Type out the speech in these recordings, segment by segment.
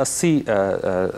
80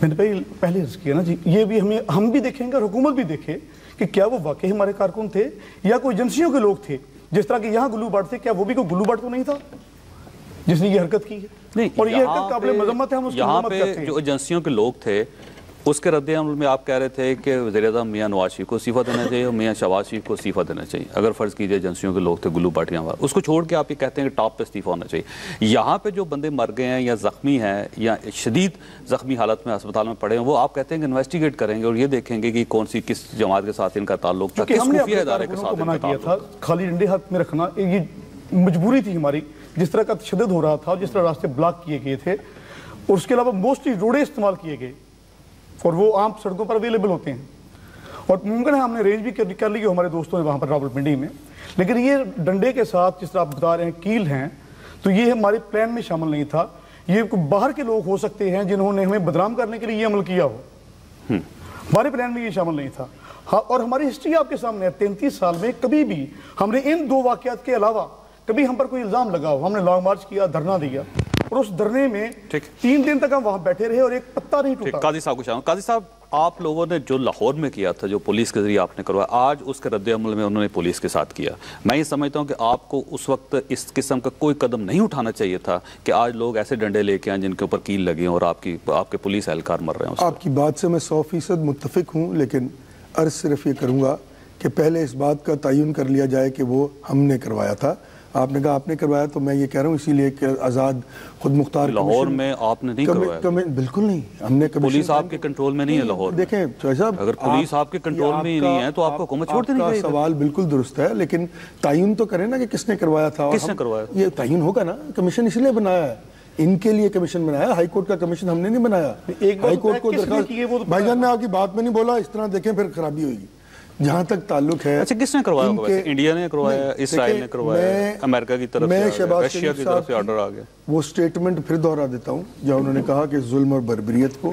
میں نے پہلے عرض کیا نا جی، یہ بھی ہم بھی دیکھیں گے اور حکومت بھی دیکھے کہ کیا وہ واقعی ہمارے کارکن تھے یا کوئی ایجنسیوں کے لوگ تھے. جس طرح کہ یہاں گلو بٹ تھے، کیا وہ بھی کوئی گلو بٹ تو نہیں تھا جس نے یہ حرکت کی ہے؟ اور یہ حرکت قابل مذمت ہے، ہم اس کی مذمت کرتے ہیں. یہاں پہ جو ایجنسیوں کے لوگ تھے اس کے رد عمل میں آپ کہہ رہے تھے کہ وزیر اعظم میاں نواز شریف کو استعفیٰ دینا چاہیے اور میاں شہباز شریف کو استعفیٰ دینا چاہیے. اگر فرض کیجئے ایجنسیوں کے لوگ تھے گلو بٹ یہاں اس کو چھوڑ کے آپ یہ کہتے ہیں کہ ٹاپ پہ استعفیٰ ہونا چاہیے. یہاں پہ جو بندے مر گئے ہیں یا زخمی ہیں یا شدید زخمی حالت میں ہسپتال میں پڑے ہیں، وہ آپ کہتے ہیں کہ انویسٹیگیٹ کریں گے اور یہ دیکھیں گے کہ کون سی کس جماعت کے ساتھ ان کا تعلق تھا، کس خفیہ ادارے کے ساتھ منع کیا تھا. خالی ڈنڈے ہاتھ میں رکھنا یہ مجبوری تھی ہماری، جس طرح کا تشدد ہو رہا تھا، جس طرح راستے بلاک کیے گئے تھے، اور اس کے علاوہ موسٹلی روڈیں استعمال کیے گئے اور وہ عام سڑکوں پر اویلیبل ہوتے ہیں. اور ممکن ہے ہم نے رینج بھی کر لی ہمارے دوستوں نے وہاں پر راولپنڈی میں، لیکن یہ ڈنڈے کے ساتھ جس طرح آپ بتا رہے ہیں کیل ہیں، تو یہ ہمارے پلان میں شامل نہیں تھا. یہ باہر کے لوگ ہو سکتے ہیں جنہوں نے ہمیں بدنام کرنے کے لیے یہ عمل کیا ہو، ہمارے پلان میں یہ شامل نہیں تھا. اور ہماری ہسٹری آپ کے سامنے ہے، 33 سال میں کبھی بھی ہم نے ان 2 واقعات کے علاوہ کبھی ہم پر کوئی الزام لگا ہو. ہم نے لانگ مارچ کیا، دھرنا دیا، اور اس دھرنے میں 3 دن تک ہم وہاں بیٹھے رہے اور ایک پتا نہیں ٹوٹا. قاضی صاحب کو چاہوں، قاضی صاحب آپ لوگوں نے جو لاہور میں کیا تھا، جو پولیس کے ذریعے آپ نے کروایا، آج اس کے رد عمل میں انہوں نے پولیس کے ساتھ کیا. میں یہ سمجھتا ہوں کہ آپ کو اس وقت اس قسم کا کوئی قدم نہیں اٹھانا چاہیے تھا کہ آج لوگ ایسے ڈنڈے لے کے آئیں جن کے اوپر کیل لگے ہیں اور آپ کے پولیس اہلکار مر رہے ہیں. آپ کی بات سے میں 100% متفق ہوں، لیکن عرض صرف یہ کروں گا کہ پہلے اس بات کا تعین کر لیا جائے کہ وہ ہم نے کروایا تھا. آپ نے کہا آپ نے کروایا، تو میں یہ کہہ رہا ہوں اسی لیے کہ آزاد خود مختار لاہور میں آپ نے نہیں کروایا. بالکل نہیں، ہم نے پولیس آپ کے کنٹرول میں نہیں ہے لاہور. دیکھیں صاحب، اگر پولیس آپ کے کنٹرول میں ہی نہیں ہے تو آپ کو حکومت چھوڑ دینی چاہیے. سوال بالکل درست ہے، لیکن تعین تو کریں نا کہ کس نے کروایا تھا. کس نے کروایا؟ یہ تعین ہوگا نا، کمیشن اس لیے بنایا ہے، ان کے لیے کمیشن بنایا. ہائی کورٹ کا کمیشن ہم نے نہیں بنایا. ہائی کورٹ کو درخواست، بھائی جان میں آپ کی بات میں نہیں بولا، اس طرح دیکھیں پھر خرابی ہوگی. جہاں تک تعلق ہے، اچھا کس نے کروایا ہوگا؟ انڈیا نے کروایا، اسرائیل نے کروایا، امریکہ کی طرف سے، رشیا کی طرف سے آرڈر آ گیا. وہ سٹیٹمنٹ پھر دوہرا دیتا ہوں جہاں انہوں نے کہا کہ ظلم اور بربریت کو،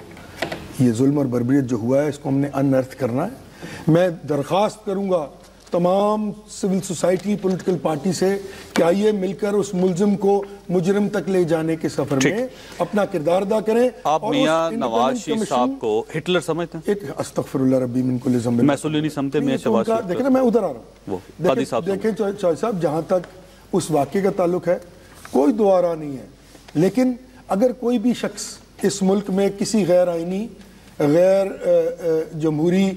یہ ظلم اور بربریت جو ہوا ہے اس کو ہم نے انرتھ کرنا ہے. میں درخواست کروں گا تمام سول سوسائٹی پولیٹیکل پارٹی سے کہ آئیے مل کر اس ملزم کو مجرم تک لے جانے کے سفر میں اپنا کردار ادا کریں. آپ میاں نواز شریف صاحب کو ہٹلر سمجھتے ہیں؟ استغفر اللہ ربی من کل ذنب. میں سلی نہیں سمجھتے میاں شہباز شریف. دیکھیں نا میں ادھر آ رہا ہوں. دیکھیں چوہے صاحب، جہاں تک اس واقعے کا تعلق ہے کوئی دو آرا نہیں ہے، لیکن اگر کوئی بھی شخص اس ملک میں کسی غیر آئینی غیر جمہوری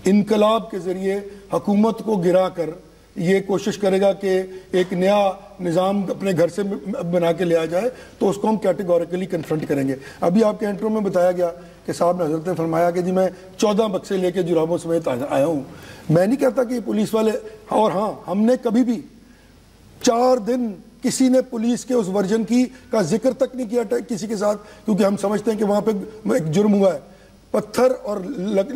انقلاب کے ذریعے حکومت کو گرا کر یہ کوشش کرے گا کہ ایک نیا نظام اپنے گھر سے بنا کے لیا جائے تو اس کو ہم کیٹیگوریکلی کنفرنٹ کریں گے. ابھی آپ کے انٹرو میں بتایا گیا کہ صاحب نے حضرت نے فرمایا کہ جی میں 14 بکسے لے کے جرابوں سمیت آیا ہوں. میں نہیں کہتا کہ پولیس والے، اور ہاں ہم نے کبھی بھی 4 دن کسی نے پولیس کے اس ورژن کا ذکر تک نہیں کیا کسی کے ساتھ، کیونکہ ہم سمجھتے ہیں کہ وہاں پہ ایک جرم ہوا ہے. پتھر اور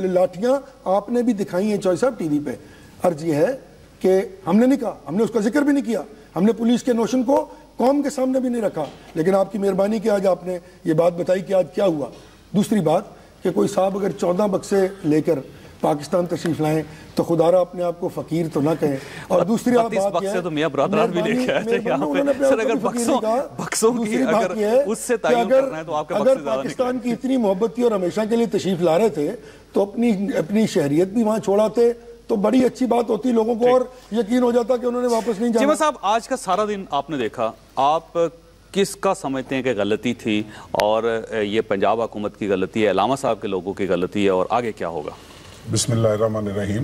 لاٹھیاں آپ نے بھی دکھائی ہیں چوہے صاحب ٹی وی پہ. عرض یہ ہے کہ ہم نے نہیں کہا، ہم نے اس کا ذکر بھی نہیں کیا، ہم نے پولیس کے نوشن کو قوم کے سامنے بھی نہیں رکھا. لیکن آپ کی مہربانی کہ آج آپ نے یہ بات بتائی کہ آج کیا ہوا. دوسری بات کہ کوئی صاحب اگر 14 بکسے لے کر پاکستان تشریف لائیں تو خدا را اپنے آپ کو فقیر تو نہ کہیں. اور دوسری بات یہ ہے تو میاں برادران بھی لے کے آئے تھے یہاں پہ. سر اگر بکسوں کی اگر اس سے تعین کرنا ہے تو آپ کے بکسے زیادہ پاکستان کی اتنی محبت تھی اور ہمیشہ کے لیے تشریف لا رہے تھے تو اپنی شہریت بھی وہاں چھوڑاتے تو بڑی اچھی بات ہوتی، لوگوں کو اور یقین ہو جاتا کہ انہوں نے واپس نہیں جانا. چیمہ صاحب آج کا سارا دن آپ نے دیکھا، آپ کس کا سمجھتے ہیں کہ غلطی تھی اور یہ پنجاب حکومت کی غلطی ہے، علامہ صاحب کے لوگوں کی غلطی ہے، اور آگے کیا ہوگا؟ بسم اللہ الرحمن الرحیم.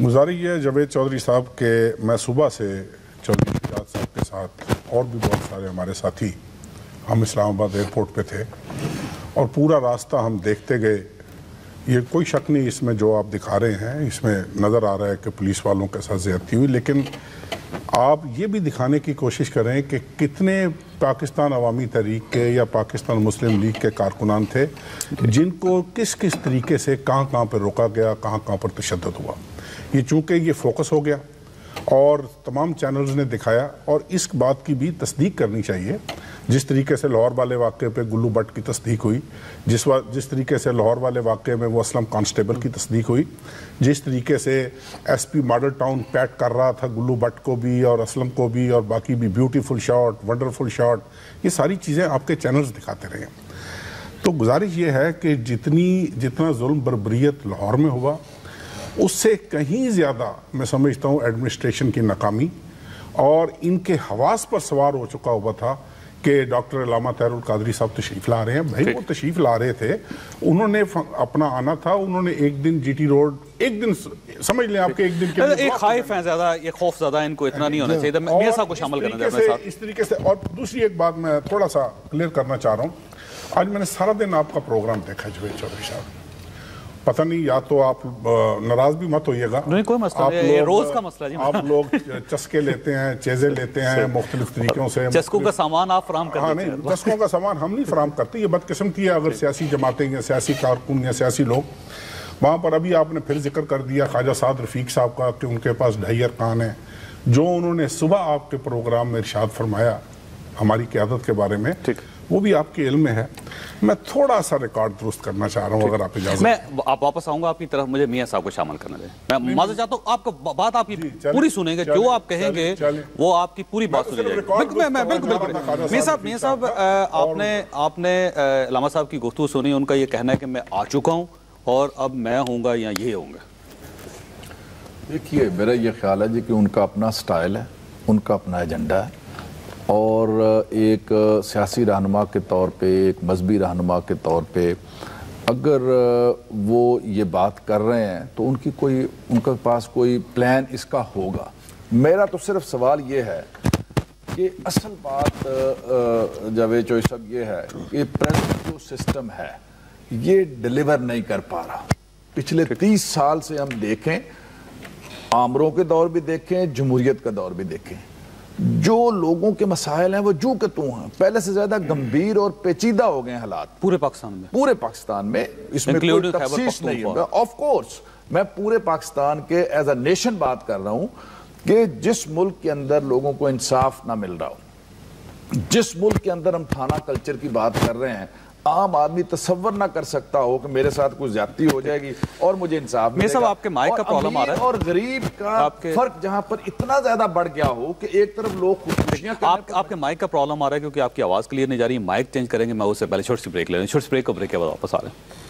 گزارش ہے جاوید چودھری صاحب کے، میں صبح سے چودھری شجاعت صاحب کے ساتھ اور بھی بہت سارے ہمارے ساتھی ہم اسلام آباد ایئرپورٹ پہ تھے اور پورا راستہ ہم دیکھتے گئے. یہ کوئی شک نہیں اس میں جو آپ دکھا رہے ہیں، اس میں نظر آ رہا ہے کہ پولیس والوں کے ساتھ زیادتی ہوئی، لیکن آپ یہ بھی دکھانے کی کوشش کریں کہ کتنے پاکستان عوامی تحریک کے یا پاکستان مسلم لیگ کے کارکنان تھے جن کو کس کس طریقے سے کہاں پر روکا گیا، کہاں پر تشدد ہوا. یہ چونکہ یہ فوکس ہو گیا اور تمام چینلز نے دکھایا، اور اس بات کی بھی تصدیق کرنی چاہیے جس طریقے سے لاہور والے واقعے پہ گلو بٹ کی تصدیق ہوئی، جس طریقے سے لاہور والے واقعے میں وہ اسلم کانسٹیبل کی تصدیق ہوئی، جس طریقے سے ایس پی ماڈل ٹاؤن پیٹ کر رہا تھا گلو بٹ کو بھی اور اسلم کو بھی اور باقی بھی، بیوٹیفل شاٹ، ونڈرفل شاٹ، یہ ساری چیزیں آپ کے چینلز دکھاتے رہے. تو گزارش یہ ہے کہ جتنا ظلم بربریت لاہور میں ہوا اس سے کہیں زیادہ میں سمجھتا ہوں ایڈمنسٹریشن کی ناکامی اور ان کے حواس پر سوار ہو چکا ہوا تھا کہ ڈاکٹر علامہ طاہر القادری صاحب تشریف لا رہے ہیں. بھائی وہ تشریف لا رہے تھے, انہوں نے اپنا آنا تھا, انہوں نے ایک دن جی ٹی روڈ, ایک دن سمجھ لیں آپ کے ایک دن کے ایک خائف ہیں زیادہ, ایک خوف زیادہ, ان کو اتنا نہیں ہونا چاہیے. میاں صاحب کو شامل کرنا چاہتے ہیں اس طریقے سے. اور دوسری ایک بات میں تھوڑا سا کلیئر کرنا چاہ رہا ہوں. آج میں نے سارا دن آپ کا پروگرام دیکھا جاوید چودھری صاحب, پتہ نہیں یا تو آپ ناراض بھی مت ہوئیے گا, نہیں کوئی مسئلہ نہیں, یہ روز کا مسئلہ جی. آپ لوگ چسکے لیتے ہیں, چیزیں لیتے ہیں مختلف طریقوں سے, چسکوں کا سامان آپ فراہم کرتے ہیں. ہاں نہیں, چسکوں کا سامان ہم نہیں فراہم کرتے, یہ بدقسمتی ہے اگر سیاسی جماعتیں یا سیاسی کارکن یا سیاسی لوگ. وہاں پر ابھی آپ نے پھر ذکر کر دیا خواجہ سعد رفیق صاحب کا کہ ان کے پاس 2.5 ارکان ہیں, جو انہوں نے صبح آپ کے پروگرام میں ارشاد فرمایا ہماری قیادت کے بارے میں, وہ بھی آپ کے علم میں ہے. میں تھوڑا سا ریکارڈ درست کرنا چاہ رہا ہوں اگر آپ اجازت. میں آپ واپس آؤں گا آپ کی طرف, مجھے میاں صاحب کو شامل کرنا دیں. میں معذرت چاہتا ہوں, آپ کو بات آپ کی پوری سنیں گے, جو آپ کہیں گے وہ آپ کی پوری بات سنی جائے گی. بالکل. میاں صاحب آپ نے علامہ صاحب کی گفتگو سنی, ان کا یہ کہنا ہے کہ میں آ چکا ہوں اور اب میں ہوں گا یا یہ ہوں گا. دیکھیے میرا یہ خیال ہے جی کہ ان کا اپنا سٹائل ہے, ان کا اپنا ایجنڈا ہے, اور ایک سیاسی رہنما کے طور پہ, ایک مذہبی رہنما کے طور پہ اگر وہ یہ بات کر رہے ہیں تو ان کے پاس کوئی پلان اس کا ہوگا. میرا تو صرف سوال یہ ہے کہ اصل بات جاوید چودھری صاحب یہ ہے کہ پریزنٹ جو سسٹم ہے یہ ڈیلیور نہیں کر پا رہا. پچھلے 30 سال سے ہم دیکھیں, آمروں کے دور بھی دیکھیں, جمہوریت کا دور بھی دیکھیں, جو لوگوں کے مسائل ہیں وہ جو کہ تو ہیں, پہلے سے زیادہ گمبھیر اور پیچیدہ ہو گئے حالات پورے پاکستان میں. اس میں کوئی تفصیص نہیں ہے. آف کورس میں پورے پاکستان کے ایز اے نیشن بات کر رہا ہوں کہ جس ملک کے اندر لوگوں کو انصاف نہ مل رہا ہو, جس ملک کے اندر ہم تھانہ کلچر کی بات کر رہے ہیں, عام آدمی تصور نہ کر سکتا ہو کہ میرے ساتھ کوئی زیادتی ہو جائے گی اور مجھے انصاف ملے گا. آپ کے مائک کا پرابلم آ رہا ہے, اور غریب کا فرق جہاں پر اتنا زیادہ بڑھ گیا ہو کہ ایک طرف لوگ خودکشیاں آپ کے مائک کا پرابلم آ رہا ہے کیونکہ آپ کی آواز کلیئر نہیں جا رہی. مائک چینج کریں گے, میں اس سے پہلے چھوٹی سی بریک لے رہا ہوں. چھوٹی سی بریک, کو بریک کے بعد واپس آ رہے ہیں.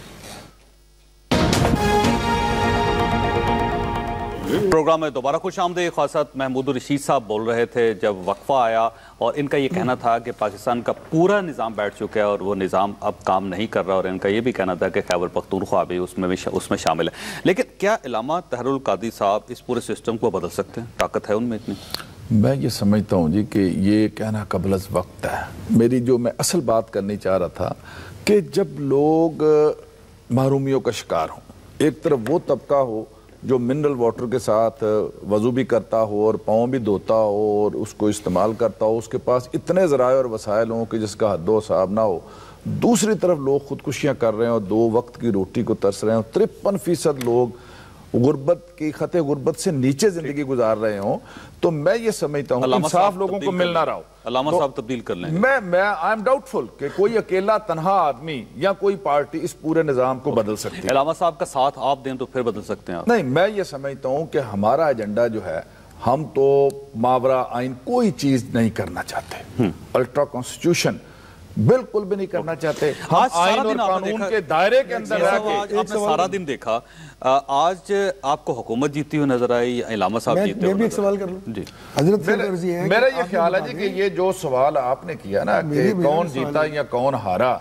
پروگرام میں دوبارہ خوش آمدید. خاصت محمود الرشید صاحب بول رہے تھے جب وقفہ آیا, اور ان کا یہ کہنا تھا کہ پاکستان کا پورا نظام بیٹھ چکا ہے اور وہ نظام اب کام نہیں کر رہا, اور ان کا یہ بھی کہنا تھا کہ خیبر پختونخوا بھی اس میں شامل ہے. لیکن کیا علامہ طاہر القادری صاحب اس پورے سسٹم کو بدل سکتے ہیں؟ طاقت ہے ان میں اتنی؟ میں یہ سمجھتا ہوں جی کہ یہ کہنا قبل از وقت ہے. میری جو میں اصل بات کرنی چاہ رہا تھا کہ جب لوگ محرومیوں کا شکار ہوں, ایک طرف وہ طبقہ ہو جو منرل واٹر کے ساتھ وضو بھی کرتا ہو اور پاؤں بھی دھوتا ہو اور اس کو استعمال کرتا ہو, اس کے پاس اتنے ذرائع اور وسائل ہوں کہ جس کا حد و حساب نہ ہو, دوسری طرف لوگ خودکشیاں کر رہے ہیں اور 2 وقت کی روٹی کو ترس رہے ہیں, 53% لوگ غربت کی خط غربت سے نیچے زندگی گزار رہے ہوں, تو میں یہ سمجھتا ہوں انصاف لوگوں کو مل نہ رہا ہو. علامہ صاحب تبدیل کر لیں گے. میں آئی ایم ڈاؤٹ فل کہ کوئی اکیلا تنہا آدمی یا کوئی پارٹی اس پورے نظام کو بدل سکتی ہے. علامہ صاحب کا ساتھ آپ دیں تو پھر بدل سکتے ہیں آپ؟ نہیں, میں یہ سمجھتا ہوں کہ ہمارا ایجنڈا جو ہے, ہم تو ماورا آئین کوئی چیز نہیں کرنا چاہتے, الٹرا کانسٹیٹیوشن بالکل بھی نہیں کرنا چاہتے. آج آئین اور قانون کے دائرے کے اندر رہ کے آپ نے سارا دن دیکھا, آج آپ کو حکومت جیتی ہوئی نظر آئی, علامہ صاحب جیتے ہوئے؟ میں بھی ایک سوال کر لوں. جی حضرت میرا یہ خیال ہے جی کہ یہ جو سوال آپ نے کیا نا کہ کون جیتا یا کون ہارا,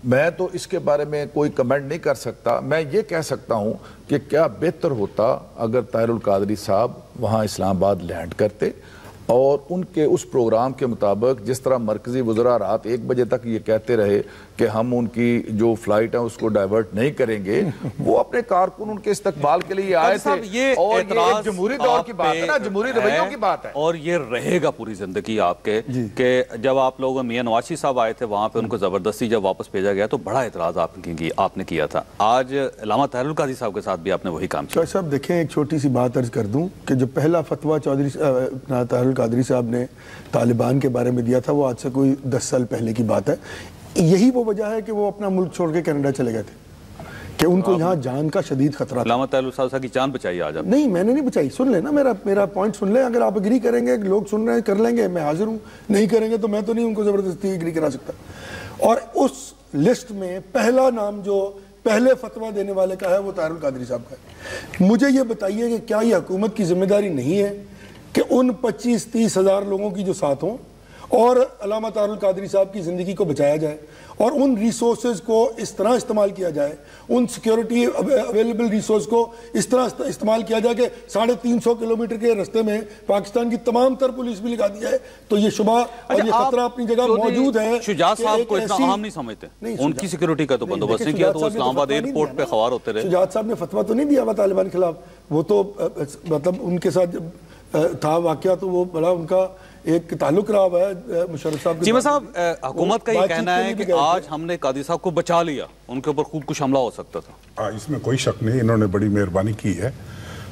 میں تو اس کے بارے میں کوئی کمنٹ نہیں کر سکتا. میں یہ کہہ سکتا ہوں کہ کیا بہتر ہوتا اگر طاہر القادری صاحب وہاں اسلام آباد لینڈ کرتے اور ان کے اس پروگرام کے مطابق, جس طرح مرکزی وزراء رات 1 بجے تک یہ کہتے رہے کہ ہم ان کی جو فلائٹ ہے اس کو ڈائیورٹ نہیں کریں گے, وہ اپنے کارکن ان کے استقبال کے لیے آئے تھے. اور یہ جمہوری دور کی بات ہے نا, جمہوری رویوں کی بات ہے, اور یہ رہے گا پوری زندگی آپ کے کہ جب آپ لوگ میاں نواز شریف صاحب آئے تھے وہاں پہ ان کو زبردستی جب واپس بھیجا گیا تو بڑا اعتراض آپ نے کیا تھا. آج علامہ طاہر القادری صاحب کے ساتھ بھی آپ نے وہی کام کیا. صاحب دیکھیں, ایک چھوٹی سی بات عرض کر دوں کہ جو پہلا فتویٰ طاہر القادری صاحب نے طالبان کے بارے میں دیا تھا, وہ آج سے کوئی 10 سال پہلے کی بات ہے. یہی وہ وجہ ہے کہ وہ اپنا ملک چھوڑ کے کینیڈا چلے گئے تھے کہ ان کو یہاں جان کا شدید خطرہ تھا. علامہ طاہر صاحب کی جان بچائی آج آپ؟ نہیں, میں نے نہیں بچائی. سن لیں نا, میرا پوائنٹ سن لیں. اگر آپ اگری کریں گے, لوگ سن رہے ہیں, کر لیں گے, میں حاضر ہوں. نہیں کریں گے تو میں تو نہیں ان کو زبردستی اگری کرا سکتا. اور اس لسٹ میں پہلا نام جو پہلے فتویٰ دینے والے کا ہے وہ طاہر القادری صاحب کا ہے. مجھے یہ بتائیے کہ کیا یہ حکومت کی ذمہ داری نہیں ہے کہ ان 25-30 ہزار لوگوں کی جو ساتھ ہوں اور علامہ طاہر القادری صاحب کی زندگی کو بچایا جائے اور ان ریسورسز کو اس طرح استعمال کیا جائے, ان سیکیورٹی اویلیبل ریسورس کو اس طرح استعمال کیا جائے کہ 350 کلومیٹر کے رستے میں پاکستان کی تمام تر پولیس بھی لگا دی جائے. تو یہ شبہ اور یہ خطرہ اپنی جگہ موجود ہے. شجاعت صاحب کو اتنا اہم نہیں سمجھتے, ان کی سیکیورٹی کا تو بندوبست نہیں کیا تو اسلام آباد ایئرپورٹ پہ خوار ہوتے رہے. شجاعت صاحب نے فتویٰ تو نہیں دیا ہوا طالبان کے خلاف, وہ تو مطلب ان کے ساتھ تھا واقعہ تو وہ بڑا ان کا ایک تعلق رہا ہوا ہے مشرف صاحب کے. چیمہ صاحب, حکومت کا یہ کہنا ہے کہ آج ہم نے قادری صاحب کو بچا لیا, ان کے اوپر خوب کچھ حملہ ہو سکتا تھا. اس میں کوئی شک نہیں, انہوں نے بڑی مہربانی کی ہے,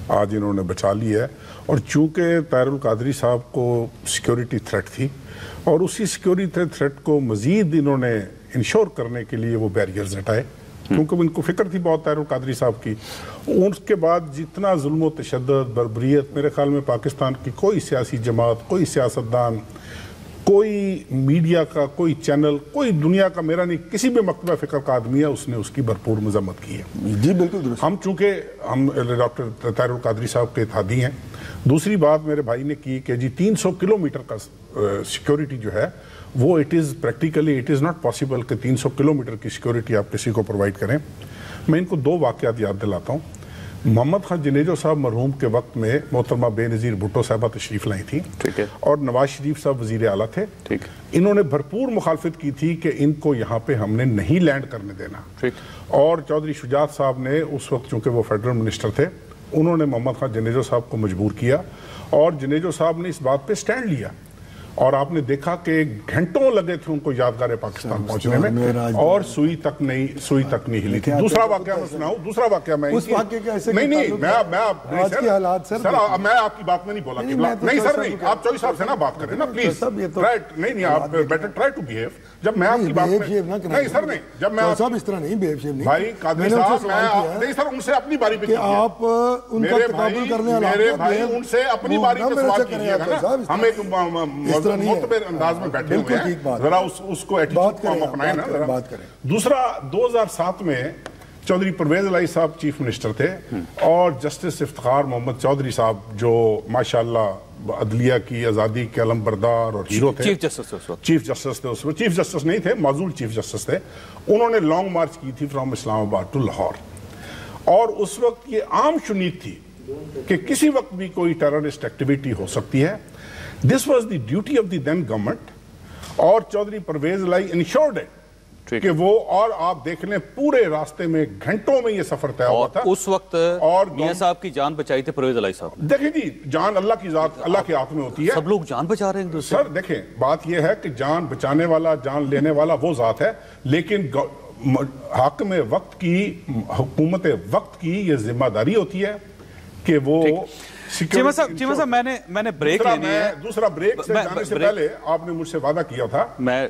آج انہوں نے بچا لی ہے. اور چونکہ طاہر القادری صاحب کو سیکیورٹی تھریٹ تھی اور اسی سیکیورٹی تھریٹ کو مزید انہوں نے انشور کرنے کے لیے وہ بیریئرز ہٹائے, کیونکہ ان کو فکر تھی بہت طاہر القادری صاحب کی. اس کے بعد جتنا ظلم و تشدد, بربریت, میرے خیال میں پاکستان کی کوئی سیاسی جماعت, کوئی سیاستدان, کوئی میڈیا کا کوئی چینل, کوئی دنیا کا, میرا نہیں, کسی بھی مکتبہ فکر کا آدمی ہے اس نے اس کی بھرپور مذمت کی ہے. جی بالکل درست. ہم چونکہ ہم ڈاکٹر طاہر القادری صاحب کے اتحادی ہیں. دوسری بات میرے بھائی نے کی کہ جی 300 کلومیٹر کا سیکیورٹی جو ہے وہ اٹ از ناٹ پاسبل کہ 300 کلومیٹر کی سیکیورٹی آپ کسی کو پرووائڈ کریں. میں ان کو 2 واقعات یاد دلاتا ہوں. محمد خان جنیجو صاحب مرحوم کے وقت میں محترمہ بے نظیر بھٹو صاحبہ تشریف لائی تھی اور نواز شریف صاحب وزیر اعلیٰ تھے. انہوں نے بھرپور مخالفت کی تھی کہ ان کو یہاں پہ ہم نے نہیں لینڈ کرنے دینا. اور چودھری شجاعت صاحب نے اس وقت چونکہ وہ فیڈرل منسٹر تھے, انہوں نے محمد خان جنیجو صاحب کو مجبور کیا اور جنیجو صاحب نے اس بات پہ سٹینڈ لیا. اور آپ نے دیکھا کہ گھنٹوں لگے تھے ان کو یادگار پاکستان پہنچنے میں اور سوئی تک نہیں ہلی تھی. دوسرا واقعہ میں سناؤں, دوسرا واقعہ میں اس واقعے کے ایسے نہیں میں آپ کی بات میں نہیں بولا. نہیں سر نہیں, آپ چوہدری صاحب سے نہ بات کریں نا پلیز. نہیں آپ بیٹر ٹرائی ٹو بیہیو. جب میں آپ کی بات نہیں سر نہیں, جب میں صاحب اس طرح نہیں بیہیو شیو نہیں بھائی قادری صاحب, میں نہیں سر ان سے اپنی باری پہ آپ ان کا تقابل کرنے والا میرے بھائی ان سے اپنی باری پہ سوال کیجیے گا نا. ہم ایک معتبر انداز میں بیٹھے ہوئے ہیں, ذرا اس کو ایٹیٹیوڈ کو ہم اپنائیں نا. دوسرا 2007 میں چودھری پرویز الہی صاحب چیف منسٹر تھے اور جسٹس افتخار محمد چودھری صاحب جو ماشاءاللہ عدلیہ کی آزادی کے علم بردار اور ہیرو تھے, چیف جسٹس تھے اس وقت, چیف جسٹس نہیں تھے, معزول چیف جسٹس تھے. انہوں نے لانگ مارچ کی تھی فرام اسلام آباد ٹو لاہور اور اس وقت یہ عام شنید تھی کہ کسی وقت بھی کوئی ٹیررسٹ ایکٹیویٹی ہو سکتی ہے. This was the duty of the then government اور چودھری پرویز الہی انشورڈ ہے کہ وہ, اور آپ دیکھ لیں پورے راستے میں گھنٹوں میں یہ سفر طے ہوا تھا. اس وقت میاں صاحب کی جان بچائی تھے پرویز الہی صاحب. دیکھیں جی, جان اللہ کی ذات, اللہ کے ہاتھ میں ہوتی ہے. سب لوگ جان بچا رہے ہیں سر. دیکھیں بات یہ ہے کہ جان بچانے والا, جان لینے والا وہ ذات ہے, لیکن حاکم وقت کی, حکومت وقت کی یہ ذمہ داری ہوتی ہے کہ وہ چیمہ صاحب میں نے بریک لینی ہے. دوسرا بریک سے جانے سے پہلے آپ نے مجھ سے وعدہ کیا تھا, میں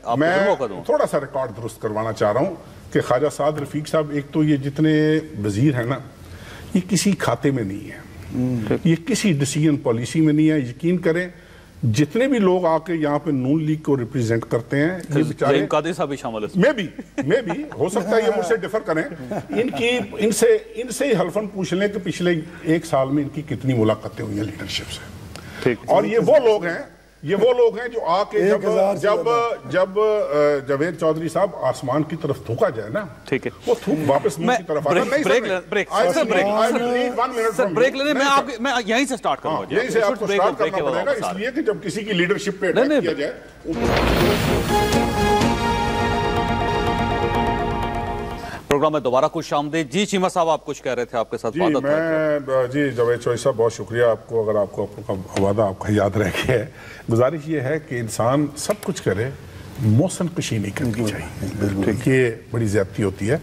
تھوڑا سا ریکارڈ درست کروانا چاہ رہا ہوں کہ خواجہ سعد رفیق صاحب, ایک تو یہ جتنے وزیر ہیں نا, یہ کسی کھاتے میں نہیں ہے, یہ کسی ڈیسیژن پالیسی میں نہیں ہے. یقین کریں جتنے بھی لوگ آ کے یہاں پہ نون لیگ کو ریپریزنٹ کرتے ہیں, یہ بیچارے قادری صاحب بھی شامل ہے, میں بھی ہو سکتا ہے یہ مجھ سے ڈیفر کریں, ان سے ہی حلفاً پوچھ لیں کہ پچھلے 1 سال میں ان کی کتنی ملاقاتیں ہوئی ہیں لیڈرشپ سے. اور یہ وہ لوگ ہیں جو آ کے جب جاوید چودھری صاحب آسمان کی طرف تھوکا جائے نا, وہ تھوک واپس منہ کی طرف آتا. بریک لینے میں یہیں سے سٹارٹ کروں گا, یہیں سے آپ کو سٹارٹ کرنا پڑے گا, اس لیے کہ جب کسی کی لیڈرشپ پہ اٹیک کیا جائے. پروگرام میں دوبارہ خوش آمدید. جی چیمہ صاحب آپ کچھ کہہ رہے تھے, آپ کے ساتھ وعدہ تھا. جی جاوید چودھری صاحب بہت شکریہ آپ کو, اگر آپ کو وعدہ آپ کا یاد رہ گیا ہے. گزارش یہ ہے کہ انسان سب کچھ کرے, موسن کشی نہیں کرنی چاہیے, یہ بڑی زیادتی ہوتی ہے.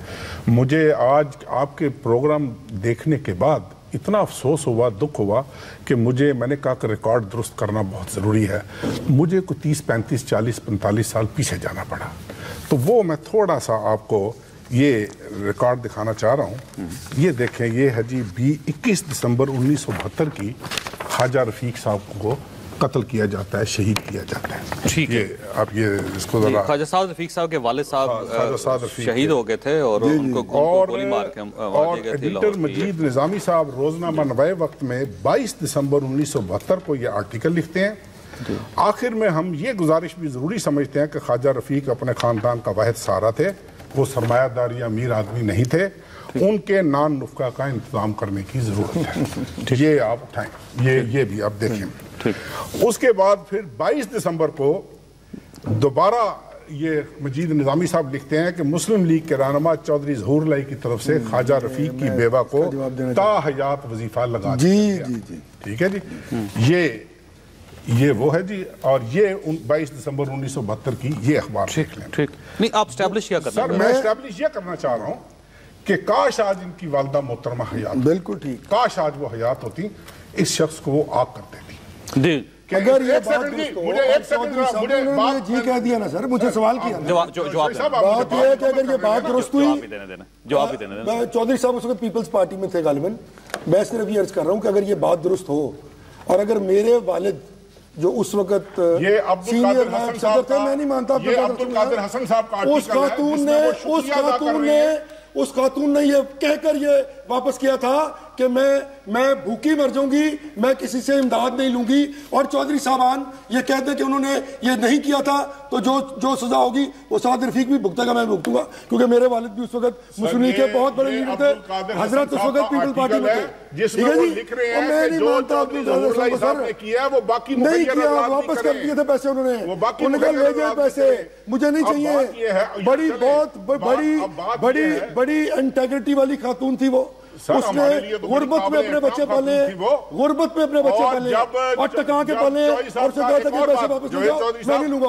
مجھے آج آپ کے پروگرام دیکھنے کے بعد اتنا افسوس ہوا, دکھ ہوا کہ میں نے کہا کہ ریکارڈ درست کرنا بہت ضروری ہے. مجھے کوئی 30, 35, 40, 45 سال پیچھے جانا پڑا, تو وہ میں تھوڑا سا آپ کو یہ ریکارڈ دکھانا چاہ رہا ہوں. یہ دیکھیں, یہ ہے جی 21 دسمبر 1972 کی خواجہ رفیق صاحب کو قتل کیا جاتا ہے, شہید کیا جاتا ہے. ٹھیک ہے, آپ یہ اس کو ذرا خواجہ سعد رفیق صاحب کے والد صاحب شہید ہو گئے تھے اور ان کو گولی مار کے اور ایڈیٹر مجید نظامی صاحب روزنامہ نوائے وقت میں 22 دسمبر 1972 کو یہ آرٹیکل لکھتے ہیں. آخر میں ہم یہ گزارش بھی ضروری سمجھتے ہیں کہ خواجہ رفیق اپنے خاندان کا واحد سہارا تھے, وہ سرمایہ دار یا امیر آدمی نہیں تھے, ان کے نان نفقہ کا انتظام کرنے کی ضرورت ہے. یہ آپ اٹھائیں, یہ بھی آپ دیکھیں. اس کے بعد پھر 22 دسمبر کو دوبارہ یہ مجید نظامی صاحب لکھتے ہیں کہ مسلم لیگ کے رہنما چودھری ظہور اللہ کی طرف سے خواجہ رفیق کی بیوہ کو تا حیات وظیفہ لگا دیا گیا. ٹھیک ہے جی, یہ وہ ہے جی. اور یہ 22 دسمبر 1972 کی یہ اخبار دیکھ لیں. نہیں, آپ اسٹیبلش کیا کرنا سر, میں اسٹیبلش یہ کرنا چاہ رہا ہوں کہ کاش آج ان کی والدہ محترمہ حیات, بالکل ٹھیک, کاش آج وہ حیات ہوتی, اس شخص کو وہ آگ کر دیتی. جی, اگر یہ بات جی کہہ دیا نا سر, مجھے سوال کیا بات یہ ہے کہ اگر یہ بات درست ہوئی, چودھری صاحب اس وقت پیپلز پارٹی میں تھے غالباً, میں صرف یہ عرض کر رہا ہوں کہ اگر یہ بات درست ہو اور اگر میرے والد جو اس وقت سینئر صدر تھے, میں نہیں مانتا اس خاتون نے یہ کہہ کر یہ واپس کیا تھا کہ میں بھوکی مر جاؤں گی, میں کسی سے امداد نہیں لوں گی, اور چودھری صاحبان یہ کہتے کہ انہوں نے یہ نہیں کیا تھا تو جو سزا ہوگی وہ سعد رفیق بھی بھگتے گا, میں بھگتوں گا, کیونکہ میرے والد بھی اس وقت مسلم لیگ کے بہت بڑے لیڈر تھے, حضرت اس وقت پیپل پارٹی میں تھے. ٹھیک ہے جی, اور میں نہیں مانتا نہیں کیا, واپس کر دیے تھے پیسے انہوں نے, انہوں نے کہا لے جائے پیسے, مجھے نہیں چاہیے. بڑی بہت بڑی انٹیگریٹی والی خاتون تھی وہ, اس نے غربت میں اپنے بچے پالے, اور ٹکا کے پالے, اور سے کہا تھا کہ پیسے واپس لے جاؤ, میں نہیں لوں گا.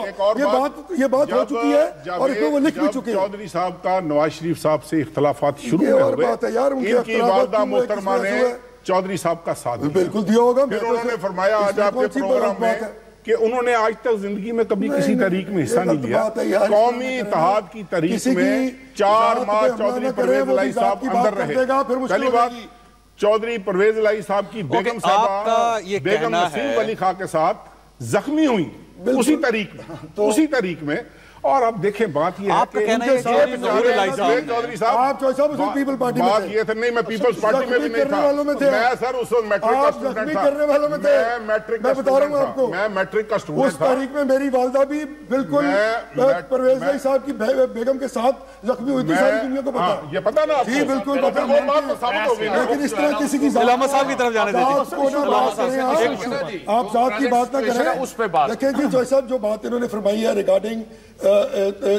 یہ بات ہو چکی ہے اور اس میں وہ لکھ بھی چکے ہیں. چودھری صاحب کا نواز شریف صاحب سے اختلافات شروع میں ہوئے, ان کی والدہ محترمہ نے چودھری صاحب کا ساتھ دیا, بالکل دیا ہوگا. پھر انہوں نے فرمایا آج آپ کے پروگرام میں کہ انہوں نے آج تک زندگی میں کبھی کسی تحریک میں حصہ نہیں لیا. قومی اتحاد کی تحریک میں 4 ماہ چودھری پرویز الہی صاحب اندر رہے. پہلی بات, چودھری پرویز الہی صاحب کی بیگم صاحبہ بیگم نسیم علی خان کے ساتھ زخمی ہوئی اسی تحریک میں. اور اب دیکھیں بات یہ ہے کہ چودھری صاحب پیپل پارٹی میں بات یہ تھا, نہیں میں پیپلز پارٹی میں بھی نہیں تھا, میں سر اس وقت میٹرک کا اسٹوڈنٹ تھا, میں میٹرک کا اسٹوڈنٹ اس تاریخ میں میری والدہ بھی بالکل پرویز الہی صاحب کی بیگم کے ساتھ زخمی ہوئی تھی, ساری دنیا کو پتا, یہ پتا نا جی بالکل پتا, لیکن اس طرح کسی کی علامہ صاحب کی طرف جانے دیجیے, آپ ذات کی بات نہ کریں. دیکھیں جی جوئی صاحب, جو بات انہوں نے فرمائی ہے ریگارڈنگ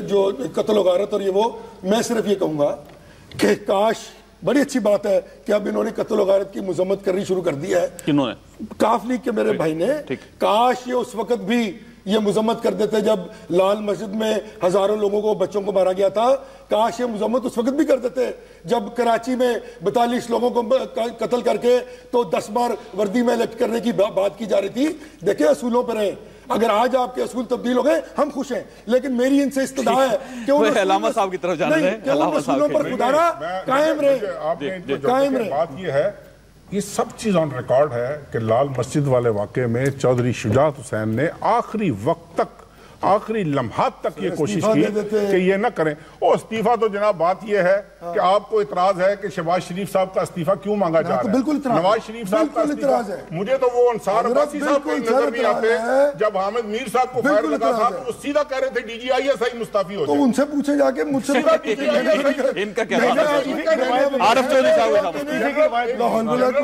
جو قتل و غارت اور یہ وہ, میں صرف یہ کہوں گا کہ کاش, بڑی اچھی بات ہے کہ اب انہوں نے قتل و غارت کی مذمت کرنی شروع کر دی ہے. کنہوں نے؟ کاف لیگ کے میرے بھائی نے. کاش یہ اس وقت بھی یہ مذمت کر دیتے جب لال مسجد میں ہزاروں لوگوں کو, بچوں کو مارا گیا تھا. کاش یہ مذمت اس وقت بھی کر دیتے جب کراچی میں 42 لوگوں کو قتل کر کے تو 10 بار وردی میں الیکٹ کرنے کی بات کی جا رہی تھی. دیکھیں اصولوں پر رہیں, اگر آج آپ کے اصول تبدیل ہو گئے ہم خوش ہیں, لیکن میری ان سے استدعا ہے کہ ان علامہ صاحب کی طرف جانے دیں, اصولوں پر خدارہ قائم رہے. بات یہ ہے, یہ سب چیز آن ریکارڈ ہے کہ لال مسجد والے واقعے میں چودھری شجاعت حسین نے آخری وقت تک, آخری لمحات تک یہ کوشش کی کہ یہ نہ کریں. اور استعفیٰ تو جناب بات یہ ہے کہ آپ کو اعتراض ہے کہ شہباز شریف صاحب کا استعفیٰ کیوں مانگا جا رہا ہے. نواز شریف صاحب کا استعفیٰ, مجھے تو وہ انصار عباسی صاحب کو نظر نہیں آتے. جب حامد میر صاحب کو فائر لگا تھا تو وہ سیدھا کہہ رہے تھے D G I S I مستعفی ہو جائے. تو ان سے پوچھیں جا کے, مجھ سے ان کا کیا عارف چودھری صاحب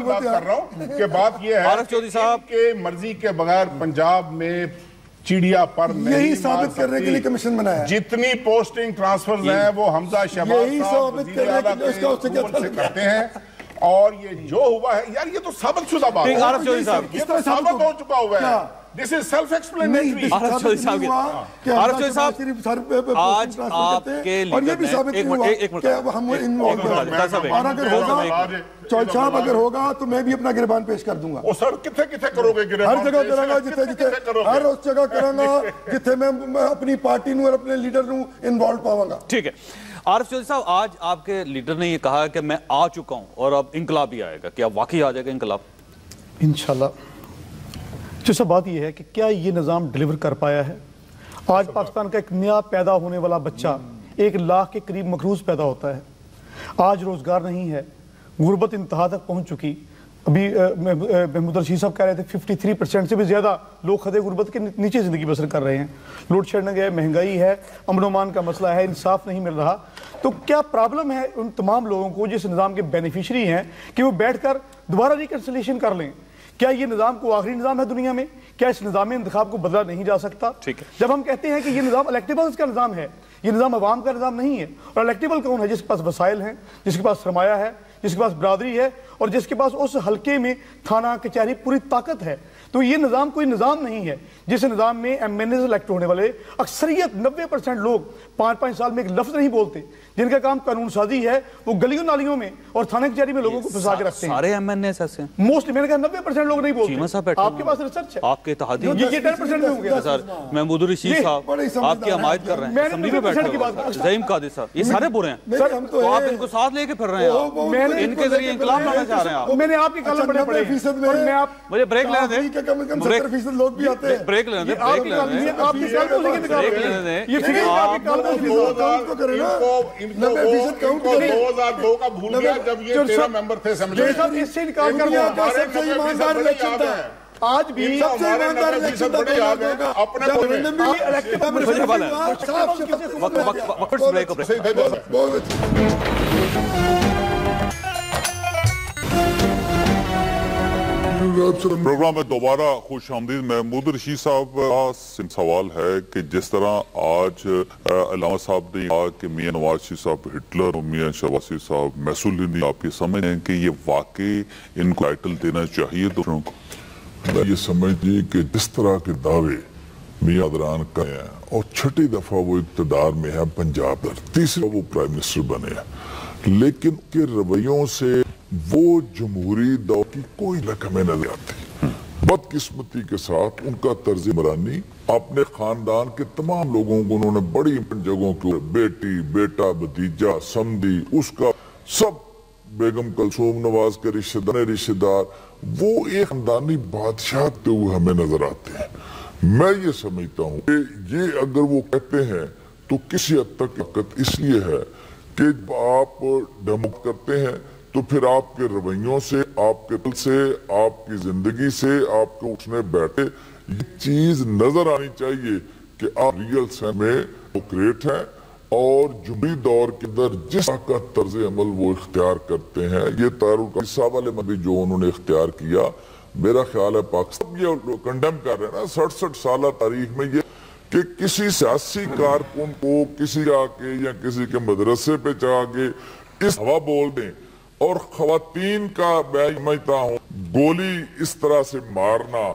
بات کر رہا ہوں کہ بات یہ ہے عارف چودھری صاحب کے مرضی کے بغیر پنجاب میں چڑیا پر یہی ثابت کرنے کے لیے کمیشن بنایا. جتنی پوسٹنگ ٹرانسفرز ہیں وہ حمزہ شہباز صاحب وزیر اعلیٰ سے کرتے ہیں, اور یہ جو ہوا ہے یار یہ تو ثابت شدہ بات ہے, عارف چودھری صاحب یہ تو ثابت ہو چکا ہوا ہے. This is self-explanatory. عارف چودھری صاحب آج آپ کے لیڈر نے ایک مرتبہ چودھری صاحب اگر ہوگا تو میں بھی اپنا گریبان پیش کر دوں گا. وہ سر کتھے کتھے کرو گے گریبان؟ ہر جگہ کروں گا, جتھے ہر اس جگہ کروں گا جتھے میں اپنی پارٹی نوں اور اپنے لیڈر نوں انوالو پاواں گا. ٹھیک ہے. عارف چودھری صاحب, آج آپ کے لیڈر نے یہ کہا کہ میں آ چکا ہوں اور اب انقلاب ہی آئے گا, کیا واقعی آ جائے گا انقلاب؟ انشاءاللہ جیسا بات یہ ہے کہ کیا یہ نظام ڈیلیور کر پایا ہے؟ آج پاکستان کا ایک نیا پیدا ہونے والا بچہ 1 لاکھ کے قریب مقروض پیدا ہوتا ہے. آج روزگار نہیں ہے, غربت انتہا تک پہنچ چکی. ابھی محمود رشید صاحب کہہ رہے تھے 53% سے بھی زیادہ لوگ خطے غربت کے نیچے زندگی بسر کر رہے ہیں. لوڈ شیڈنگ ہے, مہنگائی ہے, امن و امان کا مسئلہ ہے, انصاف نہیں مل رہا. تو کیا پرابلم ہے ان تمام لوگوں کو جس نظام کے بینیفیشری ہیں کہ وہ بیٹھ کر دوبارہ ریکنسلیشن کر لیں؟ کیا یہ نظام کو آخری نظام ہے دنیا میں؟ کیا اس نظام انتخاب کو بدلا نہیں جا سکتا؟ جب ہم کہتے ہیں کہ یہ نظام الیکٹیبلز کا نظام ہے, یہ نظام عوام کا نظام نہیں ہے. اور الیکٹیبل کون ہے؟ جس کے پاس وسائل ہیں, جس کے پاس سرمایہ ہے, جس کے پاس برادری ہے, اور جس کے پاس اس حلقے میں تھانہ کچہری پوری طاقت ہے. تو یہ نظام کوئی نظام نہیں ہے جس نظام میں ایم این ایز الیکٹ ہونے والے اکثریت 90% لوگ 5 سال میں ایک لفظ نہیں بولتے, جن کا کام قانون سازی ہے, وہ گلیوں نالیوں میں اور تھانہ کچہری میں لوگوں کو پھنسا کے رکھتے ہیں. سارے ایم این ایز ایسے ہیں موسٹلی, میں نے کہا 90% لوگ نہیں بولتے. آپ کے پاس ریسرچ ہے, آپ کے اتحادی یہ 10% میں ہوں گے. محمود رشید صاحب آپ کی حمایت کر رہے ہیں, اسمبلی میں بیٹھے ہیں. زعیم قادری صاحب, یہ سارے برے ہیں, تو آپ ان کو ساتھ لے کے پھر رہے ہیں, ان کے ذریعے انقلاب لانا چاہ رہے ہیں آپ. میں نے آپ کی کالم بڑے پڑھے ہیں, اور میں آپ مجھے بریک لینے دیں, لوگ بھی آتے ہیں. بریک لینے دیں, بریک لینے دیں, آپ کی کالم لے کے نکال بریک رہے لینے ہیں. دیں. یہ فکر ہے آپ کی کالم لے کے ان کو 2002 کا بھول گیا جب یہ 13 ممبر تھے اسمبلی میں. اس سے انکار کر دیا. سب سے ایماندار الیکشن تھا آج بھی سب سے ایماندار الیکشن تھا. اپنے پروگرام میں دوبارہ خوش آمدید. محمود رشید صاحب کا سوال ہے کہ جس طرح آج علامہ صاحب نے کہا کہ میاں نواز شریف صاحب ہٹلر اور میاں شہباز شریف صاحب محسول ہندی, آپ یہ سمجھتے ہیں کہ یہ واقعی ان کو ٹائٹل دینا چاہیے دوسروں کو؟ میں یہ سمجھتی کہ جس طرح کے دعوے میاں عدنان کا ہیں, اور 6 دفعہ وہ اقتدار میں ہے پنجاب در, 3 وہ پرائم منسٹر بنے ہیں, لیکن کے رویوں سے وہ جمہوری دور کی کوئی لک ہمیں نظر آتی. بدقسمتی کے ساتھ ان کا طرز عمرانی اپنے خاندان کے تمام لوگوں کو انہوں نے بڑی جگہوں کے بیٹی, بیٹا, بھتیجا, سمدھی, اس کا سب بیگم کلثوم نواز کے رشتہ دار, وہ ایک خاندانی بادشاہ ہوتے ہوئے ہمیں نظر آتے ہیں. میں یہ سمجھتا ہوں کہ یہ اگر وہ کہتے ہیں تو کسی حد تک حقیقت اس لیے ہے کہ آپ ڈیموکریٹ کرتے ہیں تو پھر آپ کے رویوں سے, آپ کے دل سے, آپ کی زندگی سے, آپ کے اٹھنے بیٹھے یہ چیز نظر آنی چاہیے کہ آپ ریئل سینس میں ڈیموکریٹ ہیں, اور جمہوری دور کے اندر جس طرح کا طرز عمل وہ اختیار کرتے ہیں, یہ تعارف صاحب والے میں بھی جو انہوں نے اختیار کیا, میرا خیال ہے پاکستان یہ کنڈیم کر رہے ہیں نا 67 سالہ تاریخ میں یہ کہ کسی سیاسی کارکن کو کسی آ کے یا کسی کے مدرسے پہ چاہ کے اس ہوا بول دیں, اور خواتین کا میں سمجھتا ہوں گولی اس طرح سے مارنا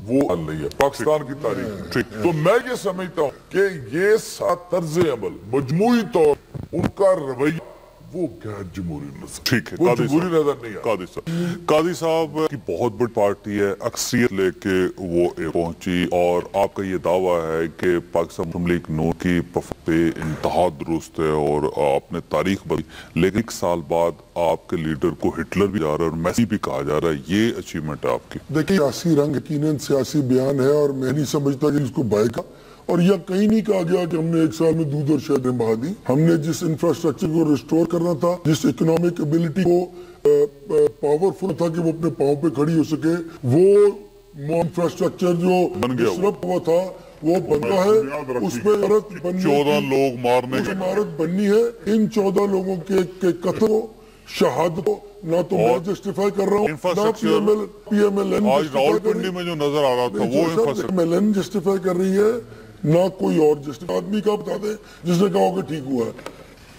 وہ حل نہیں ہے پاکستان کی تاریخ. تو میں یہ سمجھتا ہوں کہ یہ سات طرز عمل مجموعی طور ان کا رویہ وہ غیر جمہوری نظر, ٹھیک ہے, وہ جمہوری نظر نہیں ہے. قاضی صاحب کی بہت بڑی پارٹی ہے, اکثریت لے کے وہ پہنچی, اور آپ کا یہ دعویٰ ہے کہ پاکستان مسلم لیگ نون کی پہ انتہا درست ہے اور آپ نے تاریخ بدلی, لیکن 1 سال بعد آپ کے لیڈر کو ہٹلر بھی جا رہا ہے اور میسی بھی کہا جا رہا ہے, یہ اچیومنٹ ہے آپ کی؟ دیکھیں سیاسی رنگ یقیناً سیاسی بیان ہے, اور میں نہیں سمجھتا کہ اس کو بائے کا, اور یہ کہیں نہیں کہا گیا کہ ہم نے 1 سال میں دودھ اور شہد بہا دی. ہم نے جس انفراسٹرکچر کو ریسٹور کرنا تھا, جس اکنامک ابیلٹی کو پاورفل تھا کہ وہ اپنے پاؤں پہ کھڑی ہو سکے, وہ انفراسٹرکچر جو ڈسرپٹ ہوا تھا وہ بنتا ہے, اس پہ عمارت بننی 14 لوگ مارنے کی عمارت بننی ہے. ان 14 لوگوں کے قتل کو, شہادت کو نہ تو میں جسٹیفائی کر رہا ہوں, نہ پی ایم ایل این آج راولپنڈی میں جو نظر آ رہا تھا وہ انفراسٹرکچر جسٹیفائی کر رہی ہے, نہ کوئی اور جسٹیفائی. آدمی کا بتا دیں جس نے کہا کہ ٹھیک ہوا ہے,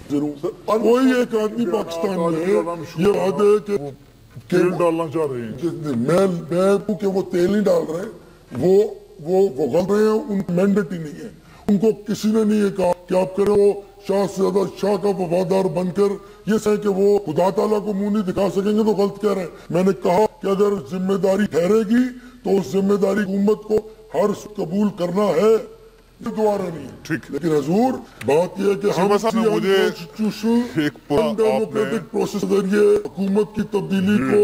ضرور کوئی ایک آدمی پاکستان میں یہ بات ہے کہ تیل ڈالنا چاہ رہے ہیں, میں کہ وہ تیل نہیں ڈال رہے, وہ غلط رہے ہیں, ان مینڈیٹ ہی نہیں ہے. ان کو کسی نے نہیں یہ کہا کہ آپ کرے وہ شاہ سے زیادہ شاہ کا وفادار بن کر یہ سہیں کہ وہ خدا تعالیٰ کو منہ نہیں دکھا سکیں گے تو غلط کہہ رہے ہیں. میں نے کہا کہ اگر ذمہ داری ٹھہرے گی تو اس ذمہ داری حکومت کو ہر قبول کرنا ہے, یہ دوبارہ نہیں. لیکن حضور بات یہ ہے کہ ہم ڈیموکریٹک پروسیس ذریعے حکومت کی تبدیلی کو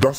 10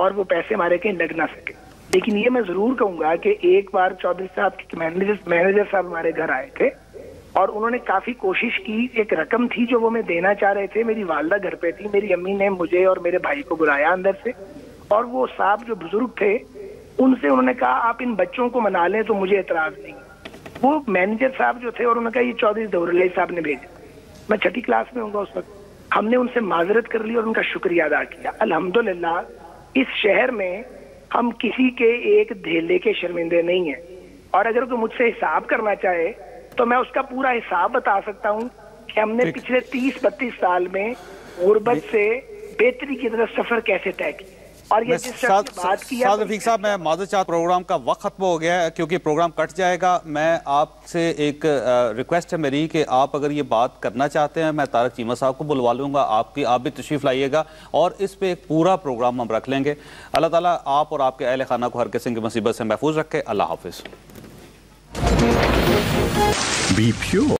اور وہ پیسے ہمارے کہیں لگ نہ سکے. لیکن یہ میں ضرور کہوں گا کہ ایک بار چودھری صاحب کے مینیجر صاحب ہمارے گھر آئے تھے اور انہوں نے کافی کوشش کی. ایک رقم تھی جو وہ میں دینا چاہ رہے تھے. میری والدہ گھر پہ تھی, میری امی نے مجھے اور میرے بھائی کو بلایا اندر سے, اور وہ صاحب جو بزرگ تھے ان سے انہوں نے کہا آپ ان بچوں کو منا لیں تو مجھے اعتراض نہیں. وہ مینیجر صاحب جو تھے اور انہوں نے کہا یہ چودھری ظہور علیہ صاحب نے بھیجا. میں 6ٹھی کلاس میں ہوں گا اس وقت. ہم نے ان سے معذرت کر لی اور ان کا شکریہ ادا کیا. الحمدللہ اس شہر میں ہم کسی کے ایک دھیلے کے شرمندے نہیں ہیں, اور اگر کوئی مجھ سے حساب کرنا چاہے تو میں اس کا پورا حساب بتا سکتا ہوں کہ ہم نے پچھلے 30-32 سال میں غربت سے بہتری کی طرف سفر کیسے طے کیا. اور یہ جس شخص کی بات کی ہے سعد رفیق صاحب, میں معذرت چاہتا, پروگرام کا وقت ختم ہو گیا ہے کیونکہ پروگرام کٹ جائے گا. میں آپ سے ایک ریکویسٹ ہے میری کہ آپ اگر یہ بات کرنا چاہتے ہیں میں طارق چیمہ صاحب کو بلوا لوں گا, آپ بھی تشریف لائیے گا اور اس پہ ایک پورا پروگرام ہم رکھ لیں گے. اللہ تعالیٰ آپ اور آپ کے اہل خانہ کو ہر قسم کی مصیبت سے محفوظ رکھے. اللہ حافظ.